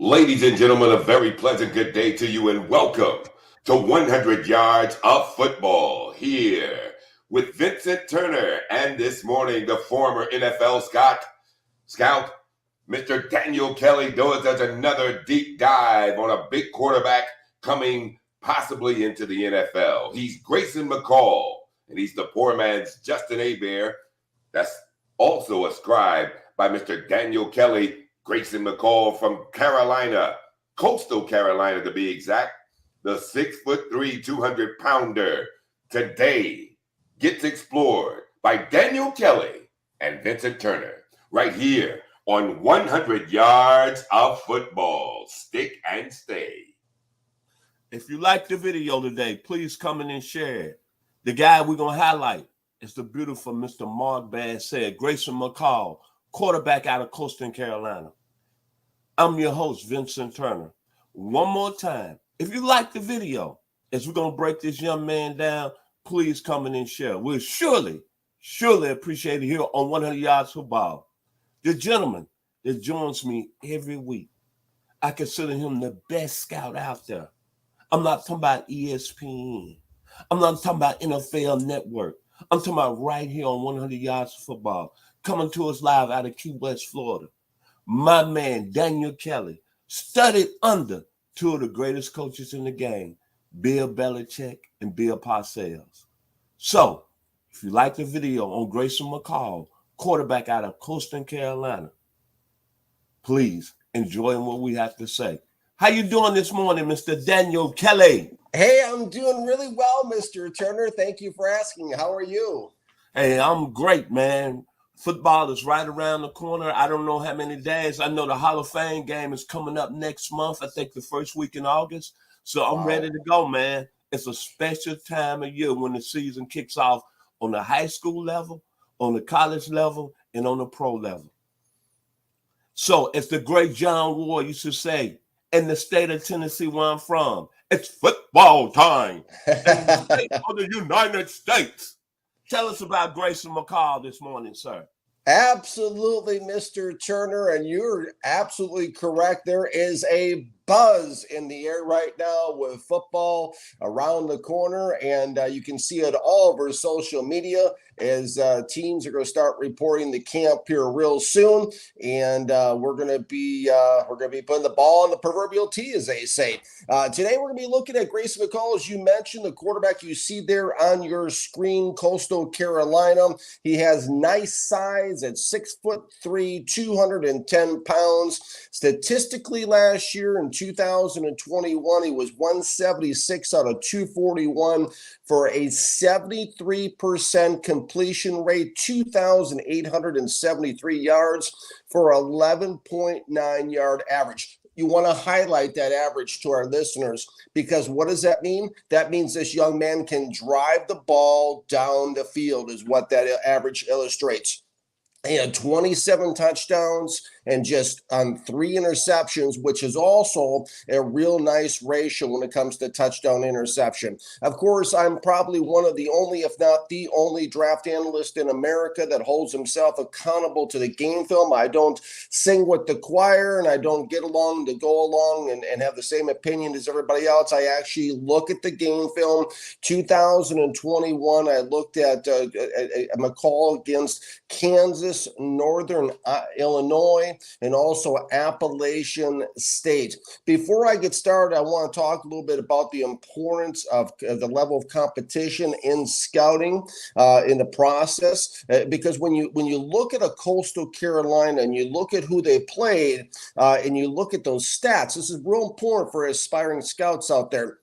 Ladies and gentlemen, a very pleasant good day to you and welcome to 100 Yards of Football here with Vincent Turner and this morning the former NFL scout, Mr. Daniel Kelly does another deep dive on a big quarterback coming possibly into the NFL. He's Grayson McCall and he's the poor man's Justin Hebert. That's also ascribed by Mr. Daniel Kelly. Grayson McCall from Carolina, coastal Carolina to be exact, the 6'3", 200-pounder today gets explored by Daniel Kelly and Vincent Turner right here on 100 Yards of Football. Stick and stay. If you like the video today, please come in and share it. The guy we're going to highlight is the beautiful Mr. Mark Bass said, Grayson McCall, quarterback out of Coastal Carolina. I'm your host, Vincent Turner. One more time, if you like the video, as we're going to break this young man down, please come in and share. We'll surely appreciate it here on 100 Yards Football. The gentleman that joins me every week, I consider him the best scout out there. I'm not talking about ESPN. I'm not talking about NFL Network. I'm talking about right here on 100 Yards Football, coming to us live out of Key West, Florida. My man, Daniel Kelly, studied under two of the greatest coaches in the game, Bill Belichick and Bill Parcells. So, if you like the video on Grayson McCall, quarterback out of Coastal Carolina, please enjoy what we have to say. How you doing this morning, Mr. Daniel Kelly? Hey, I'm doing really well, Mr. Turner. Thank you for asking. How are you? Hey, I'm great, man. Football is right around the corner. I don't know how many days. I know the Hall of Fame game is coming up next month. I think the first week in August. So I'm ready to go, man. It's a special time of year when the season kicks off on the high school level, on the college level, and on the pro level. So as the great John Ward used to say, in the state of Tennessee where I'm from, it's football time in the state of the United States. Tell us about Grayson McCall this morning, sir. Absolutely, Mr. Turner, and you're absolutely correct. There is a buzz in the air right now with football around the corner, and you can see it all over social media as teams are going to start reporting the camp here real soon, and we're going to be putting the ball on the proverbial tee, as they say. Today we're going to be looking at Grayson McCall, as you mentioned, the quarterback you see there on your screen, Coastal Carolina. He has nice size at 6'3", 210 pounds. Statistically, last year in 2021, he was 176 out of 241 for a 73% completion rate, 2,873 yards for 11.9 yard average. You want to highlight that average to our listeners because what does that mean? That means this young man can drive the ball down the field is what that average illustrates. He had 27 touchdowns and just 3 interceptions, which is also a real nice ratio when it comes to touchdown interception. Of course, I'm probably one of the only, if not the only draft analyst in America that holds himself accountable to the game film. I don't sing with the choir and I don't get along to go along and have the same opinion as everybody else. I actually look at the game film. 2021, I looked at McCall against Kansas, Northern Illinois, and also Appalachian State. Before I get started, I want to talk a little bit about the importance of the level of competition in scouting in the process, because when you look at a Coastal Carolina and you look at who they played and you look at those stats, this is real important for aspiring scouts out there.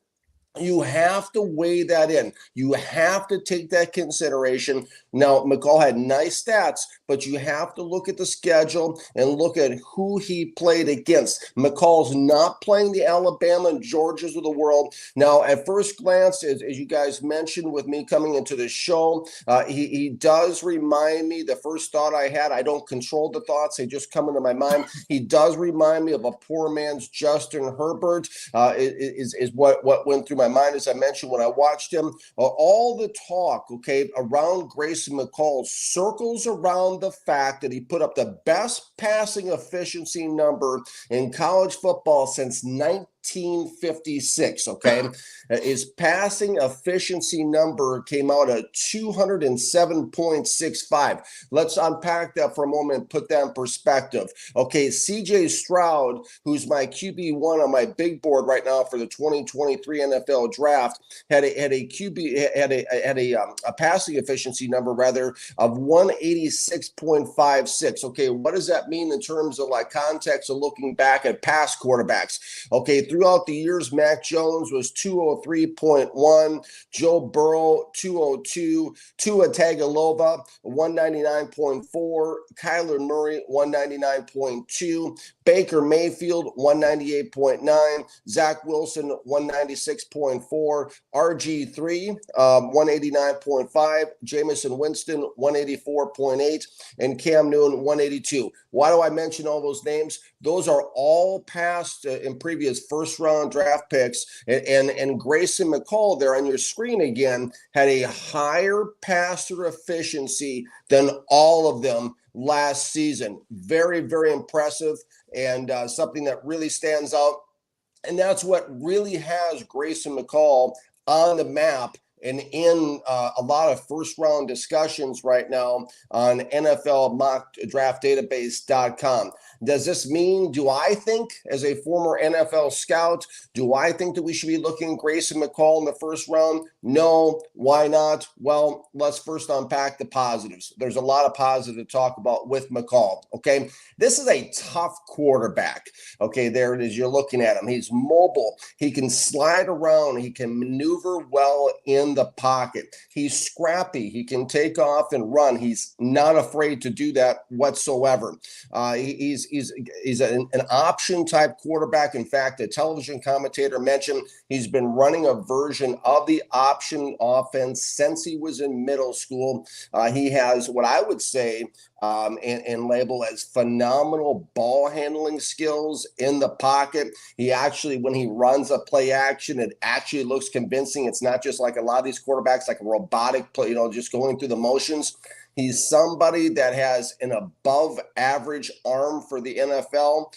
You have to weigh that in. You have to take that consideration. Now, McCall had nice stats, but you have to look at the schedule and look at who he played against. McCall's not playing the Alabama and Georgias of the world. Now, at first glance, as you guys mentioned with me coming into the show, he does remind me, the first thought I had, I don't control the thoughts, they just come into my mind. He does remind me of a poor man's Justin Herbert, is what went through my mind, as I mentioned, when I watched him. All the talk, around Grayson McCall circles around the fact that he put up the best passing efficiency number in college football since 1956. His passing efficiency number came out at 207.65. Let's unpack that for a moment and put that in perspective. CJ Stroud, who's my QB1 on my big board right now for the 2023 NFL draft, had a passing efficiency number rather of 186.56. What does that mean in terms of like context of looking back at past quarterbacks? Throughout the years, Mac Jones was 203.1, Joe Burrow 202, Tua Tagovailoa 199.4, Kyler Murray 199.2, Baker Mayfield 198.9, Zach Wilson 196.4, RG3 189.5, Jameson Winston 184.8, and Cam Newton 182. Why do I mention all those names? Those are all past in previous first-round draft picks, and Grayson McCall there on your screen again had a higher passer efficiency than all of them last season. Very, very impressive, and something that really stands out. And that's what really has Grayson McCall on the map and in a lot of first-round discussions right now on NFL mockdraftdatabase.com. Does this mean, do I think, as a former NFL scout, do I think that we should be looking at Grayson McCall in the first round? No. Why not? Well, let's first unpack the positives. There's a lot of positive to talk about with McCall, This is a tough quarterback, There it is. You're looking at him. He's mobile. He can slide around. He can maneuver well in the pocket. He's scrappy. He can take off and run. He's not afraid to do that whatsoever. He's an option type quarterback. In fact, a television commentator mentioned he's been running a version of the option offense since he was in middle school. He has what I would say and label as phenomenal ball handling skills in the pocket. He actually, when he runs a play action, it actually looks convincing. It's not just like a lot of these quarterbacks, like a robotic play, just going through the motions. He's somebody that has an above average arm for the NFL.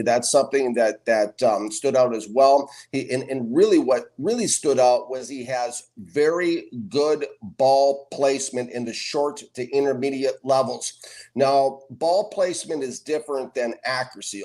That's something that stood out as well. What really stood out was he has very good ball placement in the short to intermediate levels. Now, ball placement is different than accuracy,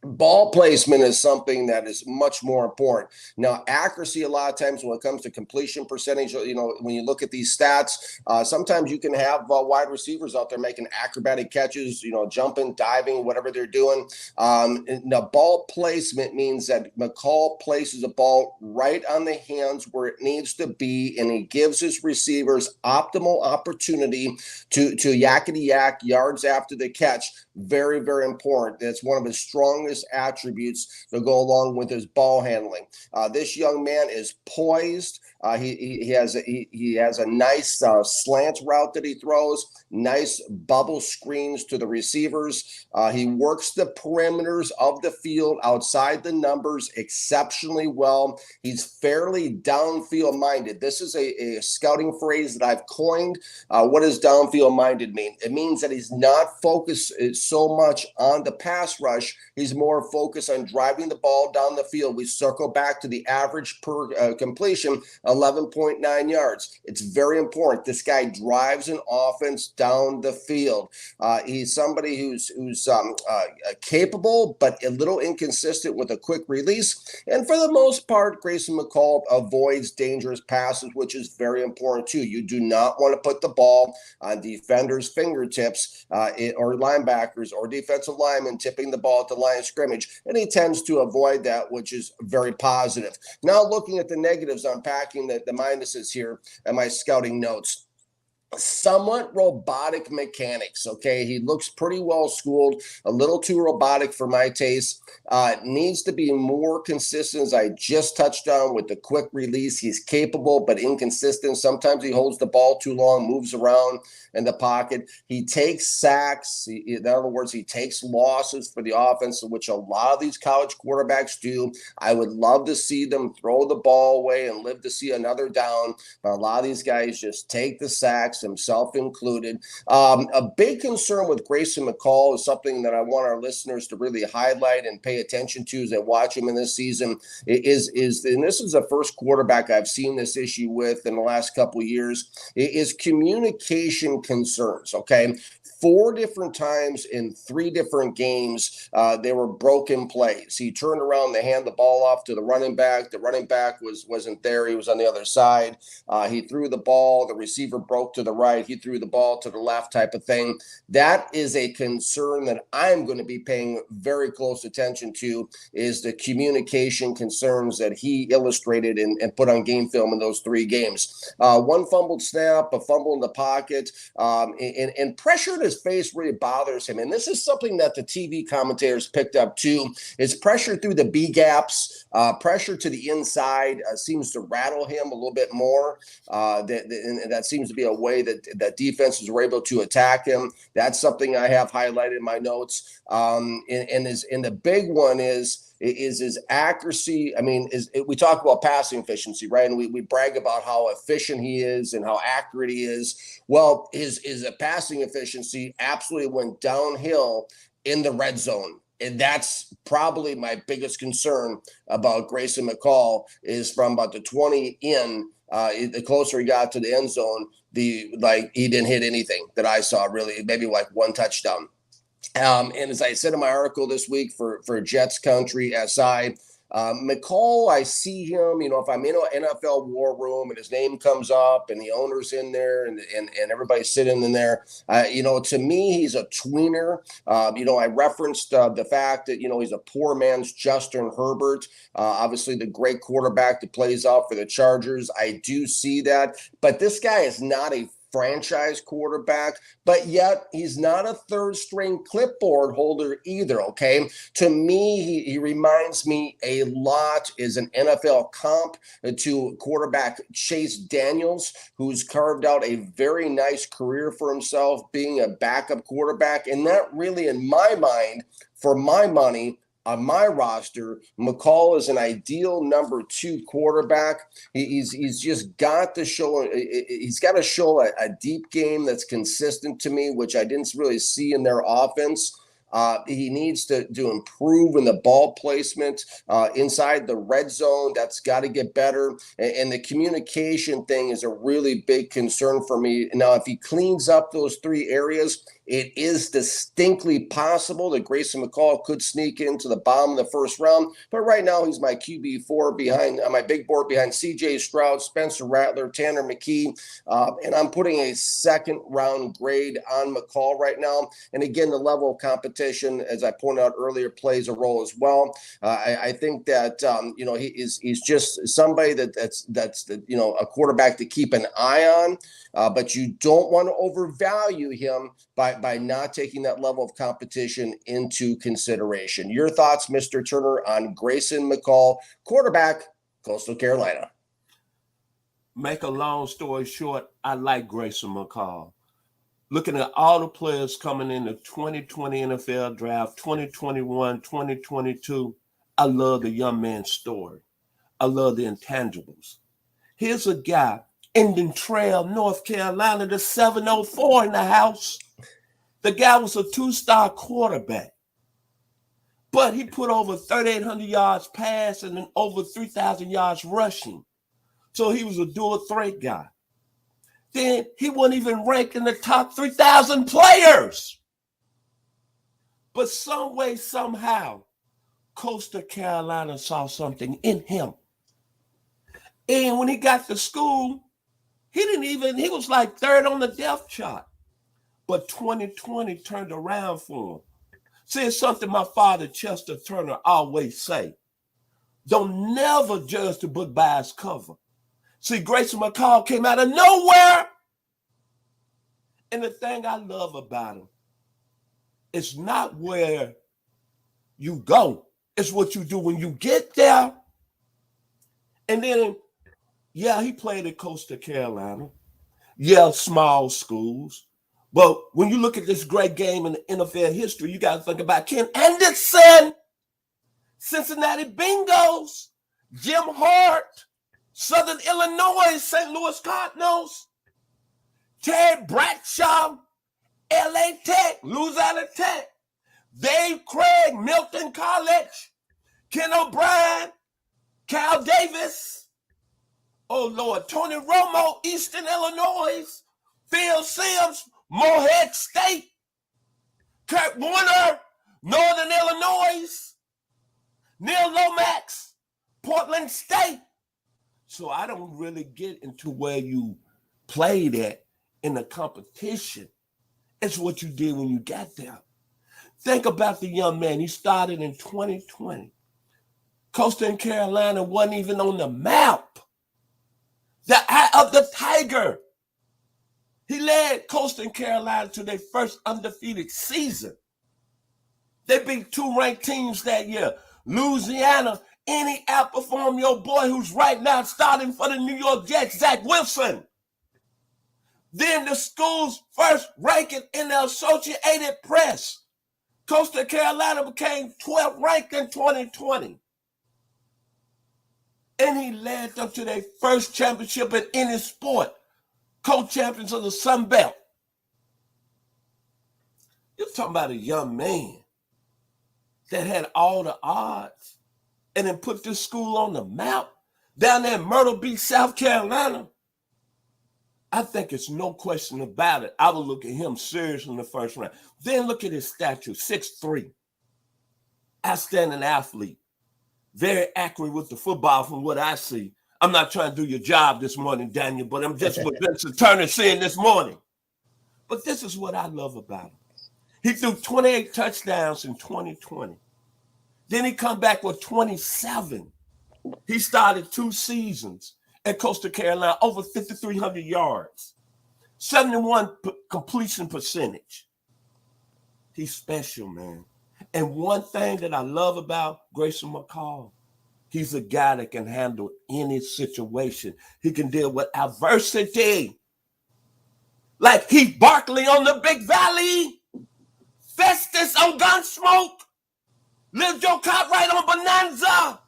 Ball placement is something that is much more important. Now, accuracy, a lot of times when it comes to completion percentage, when you look at these stats, sometimes you can have wide receivers out there making acrobatic catches, jumping, diving, whatever they're doing. Now, ball placement means that McCall places a ball right on the hands where it needs to be, and he gives his receivers optimal opportunity to yakety yak yards after the catch. Very, very important. That's one of his strongest attributes to go along with his ball handling. This young man is poised. He has a nice slant route that he throws, nice bubble screens to the receivers. He works the perimeters of the field outside the numbers exceptionally well. He's fairly downfield minded. This is a scouting phrase that I've coined. What does downfield minded mean? It means that he's not focused so much on the pass rush. He's more focused on driving the ball down the field. We circle back to the average per completion, 11.9 yards. It's very important. This guy drives an offense down the field. He's somebody who's capable, but a little inconsistent with a quick release. And for the most part, Grayson McCall avoids dangerous passes, which is very important too. You do not want to put the ball on defenders' fingertips or linebackers or defensive linemen tipping the ball at the line of scrimmage. And he tends to avoid that, which is very positive. Now looking at the negatives, unpacking the minuses here and my scouting notes. somewhat robotic mechanics. Okay, he looks pretty well schooled, a little too robotic for my taste. Needs to be more consistent, as I just touched on with the quick release. He's capable but inconsistent. Sometimes he holds the ball too long, moves around in the pocket. He takes sacks. In other words, he takes losses for the offense, which a lot of these college quarterbacks do. I would love to see them throw the ball away and live to see another down, but a lot of these guys just take the sacks, himself included. A big concern with Grayson McCall is something that I want our listeners to really highlight and pay attention to as they watch him in this season. And this is the first quarterback I've seen this issue with in the last couple of years, is communication concerns. Okay. 4 different times in 3 different games, they were broken plays. He turned around, they hand the ball off to the running back. The running back wasn't there. He was on the other side. He threw the ball. The receiver broke to the right. He threw the ball to the left, type of thing. That is a concern that I'm going to be paying very close attention to, is the communication concerns that he illustrated and put on game film in those 3 games. 1 fumbled snap, a fumble in the pocket, and pressure to his face really bothers him. And this is something that the TV commentators picked up too, is pressure through the B gaps, pressure to the inside seems to rattle him a little bit more. And that seems to be a way that defenses were able to attack him. That's something I have highlighted in my notes. And the big one is his accuracy. I mean, we talk about passing efficiency, right? And we brag about how efficient he is and how accurate he is. Well, his passing efficiency absolutely went downhill in the red zone. And that's probably my biggest concern about Grayson McCall, is from about the 20 in, the closer he got to the end zone, he didn't hit anything that I saw, really, maybe like 1 touchdown. And as I said in my article this week for Jets Country SI, McCall, I see him, if I'm in an NFL war room and his name comes up and the owner's in there and everybody's sitting in there, to me, he's a tweener. I referenced the fact that, he's a poor man's Justin Herbert, obviously the great quarterback that plays out for the Chargers. I do see that, but this guy is not a franchise quarterback, but yet he's not a 3rd string clipboard holder either. Okay. To me, he reminds me a lot, is an NFL comp to quarterback Chase Daniels, who's carved out a very nice career for himself being a backup quarterback. And that really, in my mind, for my money, on my roster, McCall is an ideal number 2 quarterback. He's just got to show. He's got to show a deep game that's consistent to me, which I didn't really see in their offense. He needs to improve in the ball placement inside the red zone. That's got to get better. And the communication thing is a really big concern for me. Now, if he cleans up those 3 areas, it is distinctly possible that Grayson McCall could sneak into the bottom of the 1st round. But right now, he's my QB4 behind my big board behind C.J. Stroud, Spencer Rattler, Tanner McKee. And I'm putting a 2nd round grade on McCall right now. And again, the level of competition, as I pointed out earlier, plays a role as well. I think that, he's just somebody that's a quarterback to keep an eye on. But you don't want to overvalue him by not taking that level of competition into consideration. Your thoughts, Mr. Turner, on Grayson McCall, quarterback, Coastal Carolina? Make a long story short, I like Grayson McCall. Looking at all the players coming in the 2020 NFL draft, 2021, 2022, I love the young man's story. I love the intangibles. Here's a guy, Indian Trail, North Carolina, the 704 in the house. The guy was a 2-star quarterback, but he put over 3,800 yards passing and over 3,000 yards rushing. So he was a dual threat guy. Then he wasn't even ranked in the top 3,000 players. But some way, somehow, Coastal Carolina saw something in him. And when he got to school, he was like 3rd on the depth chart. But 2020 turned around for him. See, it's something my father, Chester Turner, always say. Don't never judge the book by its cover. See, Grayson McCall came out of nowhere And the thing I love about him, it's not where you go, it's what you do when you get there. And then, yeah, he played at Coastal Carolina. Yeah, small schools. But when you look at this great game in the NFL history, you got to think about Ken Anderson, Cincinnati Bengals, Jim Hart, Southern Illinois, St. Louis Cardinals, Ted Bradshaw, LA Tech, Louisiana Tech, Dave Craig, Milton College, Ken O'Brien, Cal Davis, oh Lord, Tony Romo, Eastern Illinois, Phil Simms, Morehead State, Kurt Warner, Northern Illinois, Neil Lomax, Portland State. So I don't really get into where you played at in the competition. It's what you did when you got there. Think about the young man. He started in 2020. Coastal Carolina wasn't even on the map. The eye of the tiger. He led Coastal Carolina to their first undefeated season. They beat 2 ranked teams that year. Louisiana, and he outperformed your boy who's right now starting for the New York Jets, Zach Wilson. Then the school's first ranking in the Associated Press. Coastal Carolina became 12th ranked in 2020. And he led them to their first championship in any sport. Co-champions of the Sun Belt. You're talking about a young man that had all the odds and then put this school on the map down there in Myrtle Beach, South Carolina. I think it's no question about it. I would look at him seriously in the first round. Then look at his stature, 6'3". Outstanding athlete. Very accurate with the football from what I see. I'm not trying to do your job this morning, Daniel, but I'm just what Vincent Turner saying this morning. But this is what I love about him. He threw 28 touchdowns in 2020. Then he come back with 27. He started 2 seasons at Coastal Carolina, over 5,300 yards, 71 completion percentage. He's special, man. And one thing that I love about Grayson McCall, he's a guy that can handle any situation. He can deal with adversity. Like Heath Barkley on the Big Valley, Festus on Gunsmoke, Lil Joe Cartwright on Bonanza,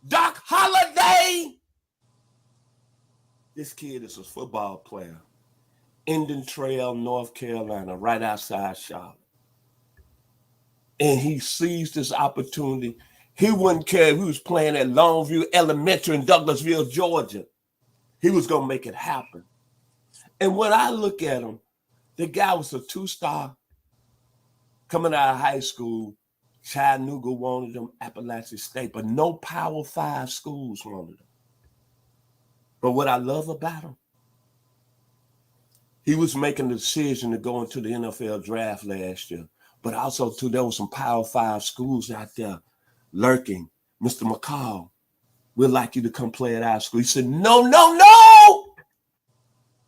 Doc Holliday. This kid is a football player. Indian Trail, North Carolina, right outside Charlotte. And he seized this opportunity. He wouldn't care if he was playing at Longview Elementary in Douglasville, Georgia. He was going to make it happen. And when I look at him, the guy was a 2-star coming out of high school. Chattanooga wanted him, Appalachian State, but no Power 5 schools wanted him. But what I love about him, he was making the decision to go into the NFL draft last year. But also, too, there were some Power 5 schools out there lurking. Mr. McCall, we'd like you to come play at our school. He said, no.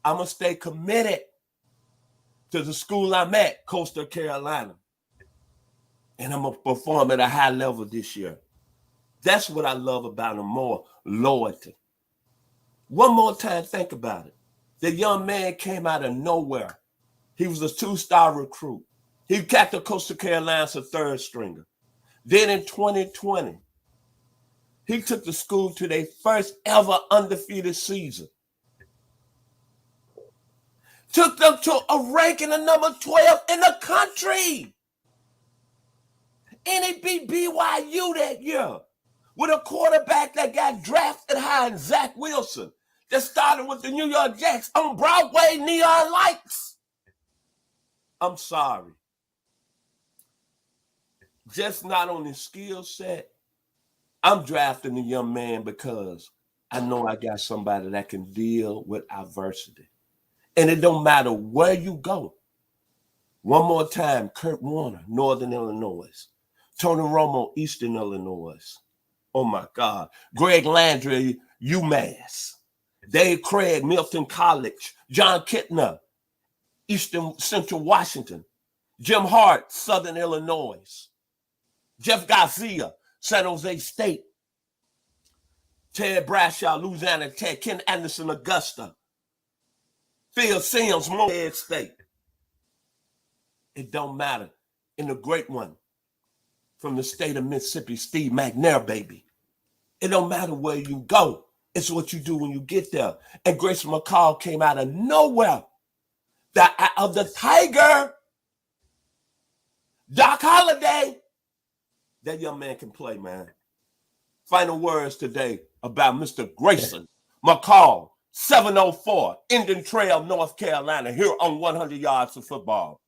I'm going to stay committed to the school I'm at, Coastal Carolina. And I'm going to perform at a high level this year. That's what I love about him more, loyalty. One more time, think about it. The young man came out of nowhere. He was a 2-star recruit. He got to Coastal Carolina as a 3rd stringer. Then in 2020, he took the school to their first ever undefeated season. Took them to a ranking of number 12 in the country. And he beat BYU that year with a quarterback that got drafted high in Zach Wilson that started with the New York Jets on Broadway neon lights. I'm sorry. Just not on his skill set. I'm drafting the young man because I know I got somebody that can deal with adversity. And it don't matter where you go. One more time, Kurt Warner, Northern Illinois. Tony Romo, Eastern Illinois. Oh, my God. Greg Landry, UMass. Dave Craig, Milton College. John Kittner, Eastern Central Washington. Jim Hart, Southern Illinois. Jeff Garcia, San Jose State. Ted Bradshaw, Louisiana Tech. Ken Anderson, Augusta. Phil Sims, Morehead State. It don't matter. And the great one from the state of Mississippi, Steve McNair, baby. It don't matter where you go. It's what you do when you get there. And Grayson McCall came out of nowhere. The eye of the tiger. Doc Holliday. That young man can play, man. Final words today about Mr. Grayson McCall, 704, Indian Trail, North Carolina, here on 100 Yards of Football.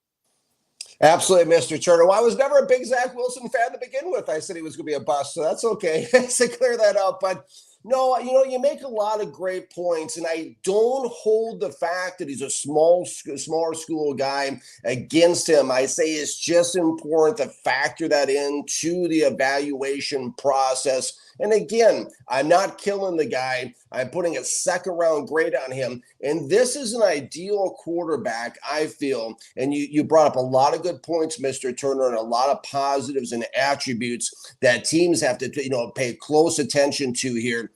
Absolutely, Mr. Turner. Well, I was never a big Zach Wilson fan to begin with. I said he was going to be a bust, so that's okay to clear that up. But no, you make a lot of great points, and I don't hold the fact that he's a smaller school guy against him. I say it's just important to factor that into the evaluation process. And again, I'm not killing the guy. I'm putting a second-round grade on him. And this is an ideal quarterback, I feel. And you brought up a lot of good points, Mr. Turner, and a lot of positives and attributes that teams have to, pay close attention to here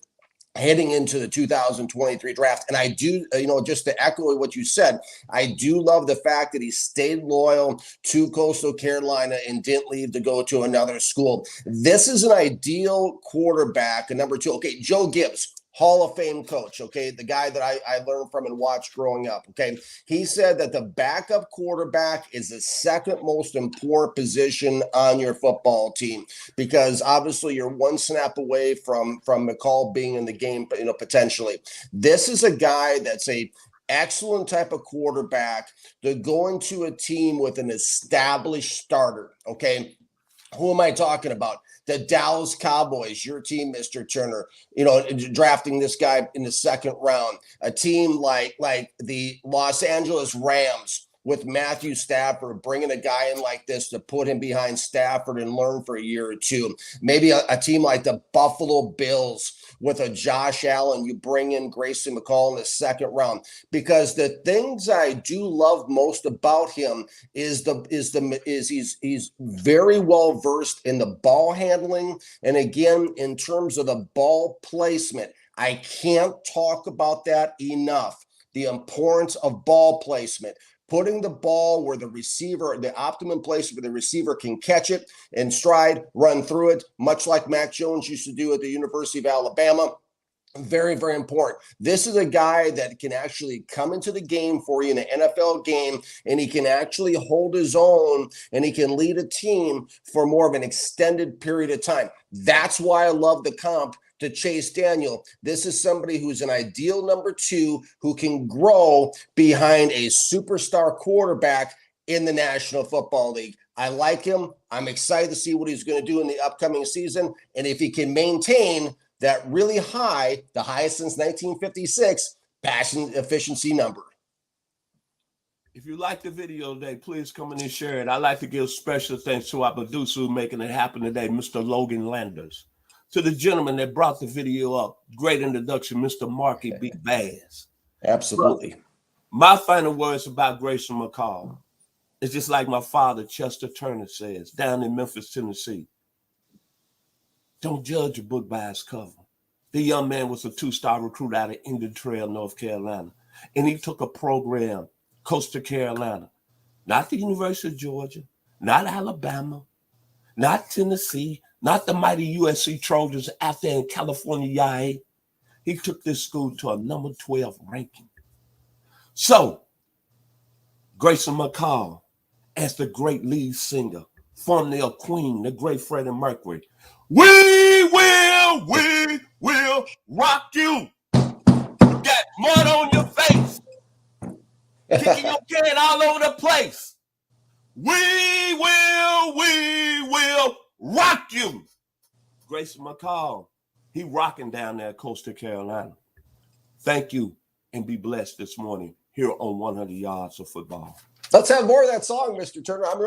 heading into the 2023 draft. And I do, just to echo what you said, I do love the fact that he stayed loyal to Coastal Carolina and didn't leave to go to another school. This is an ideal quarterback. And number two, okay, Joe Gibbs, Hall of Fame coach, okay, the guy that I learned from and watched growing up, okay, he said that the backup quarterback is the second most important position on your football team because obviously you're one snap away from McCall being in the game, potentially. This is a guy that's a excellent type of quarterback to go into a team with an established starter, okay? Who am I talking about? The Dallas Cowboys, your team, Mr. Turner, drafting this guy in the second round. A team like the Los Angeles Rams with Matthew Stafford, bringing a guy in like this to put him behind Stafford and learn for a year or two. Maybe a team like the Buffalo Bills with a Josh Allen, you bring in Grayson McCall in the second round. Because the things I do love most about him is he's very well versed in the ball handling, and again in terms of the ball placement. I can't talk about that enough. The importance of ball placement. Putting the ball where the optimum place where the receiver can catch it and stride, run through it, much like Mac Jones used to do at the University of Alabama. Very, very important. This is a guy that can actually come into the game for you in an NFL game, and he can actually hold his own, and he can lead a team for more of an extended period of time. That's why I love the comp to Chase Daniel. This is somebody who's an ideal number two who can grow behind a superstar quarterback in the National Football League. I like him. I'm excited to see what he's going to do in the upcoming season. And if he can maintain that really high, the highest since 1956, passing efficiency number. If you like the video today, please come in and share it. I'd like to give special thanks to our producer who's making it happen today, Mr. Logan Landers. To the gentleman that brought the video up, great introduction, Mr. Marky B. Bass. Absolutely. Look, my final words about Grayson McCall is just like my father, Chester Turner, says down in Memphis, Tennessee. Don't judge a book by its cover. The young man was a two-star recruit out of Indian Trail, North Carolina, and he took a program, Coastal Carolina, not the University of Georgia, not Alabama, not Tennessee, not the mighty USC Trojans out there in California, YA. He took this school to a number 12 ranking. So, Grayson McCall, as the great lead singer, formerly of Queen, the great Freddie Mercury, we will rock you. You got mud on your face, kicking your can all over the place. We will rock you. Grayson McCall, he rocking down there at Coastal Carolina. Thank you and be blessed this morning here on 100 Yards of Football. Let's have more of that song, Mr. Turner. I'm